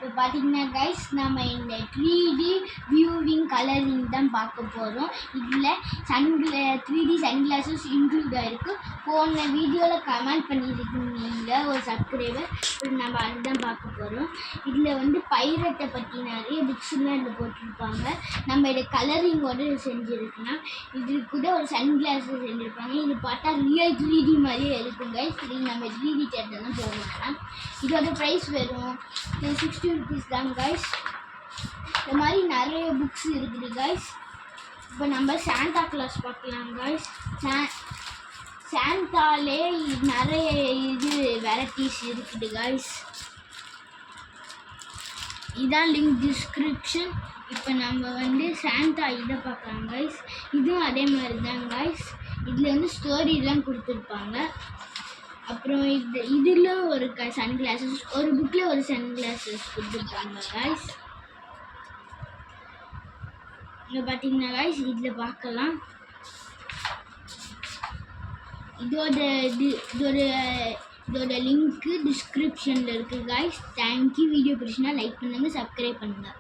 இப்போ பார்த்தீங்கன்னா கைஸ் நம்ம இந்த 3D வியூவிங் கலரிங் தான் பார்க்க போகிறோம். இதில் 3D சன்கிளாஸஸ் இன்க்ளூட் ஆகிருக்கு. போன வீடியோவில் கமெண்ட் பண்ணியிருக்கீங்க ஒரு சப்ஸ்கிரைபர். இப்போ நம்ம அதுதான் பார்க்க போகிறோம். இதில் வந்து பைரட்டை பற்றி நிறைய புக்ஸ்லாம் இதில் போட்டிருப்பாங்க. நம்ம இதை கலரிங்கோடு செஞ்சுருக்குன்னா இது கூட ஒரு சன்கிளாஸஸ் செஞ்சுருப்பாங்க. இது பார்த்தா ரியல் 3D மாதிரியே இருக்கும் கைஸ். இது நம்ம 3D தேட்டர் தான் போகணும். இதோட ப்ரைஸ் வெறும் 60 rupees தான் கைஸ். இந்த மாதிரி நிறைய புக்ஸ் இருக்குது கைஸ். இப்போ நம்ம சாண்டா கிளாஸ் பார்க்கலாம் கைஸ். சாண்டாலே நிறைய வெரைட்டிஸ் இருக்குது கைஸ். இதான் லிங்க் டிஸ்கிரிப்ஷன். இப்போ நம்ம வந்து சாண்டா இதை பார்க்கலாம் கைஸ். இதுவும் அதே மாதிரி தான் கைஸ். இதில் வந்து ஸ்டோரிலாம் கொடுத்துருப்பாங்க. அப்புறம் இதில் ஒரு சன்கிளாஸஸ், ஒரு புக்கில் ஒரு சன்கிளாஸஸ் கொடுத்துருப்பாங்க கைஸ். இங்கே பார்த்தீங்கன்னா கைஸ் இதில் பார்க்கலாம். இதோட லிங்க்கு டிஸ்கிரிப்ஷனில் இருக்குது கைஸ். தேங்க்யூ. வீடியோ பிடிச்சினா லைக் பண்ணுங்கள், சப்ஸ்கிரைப் பண்ணுங்கள்.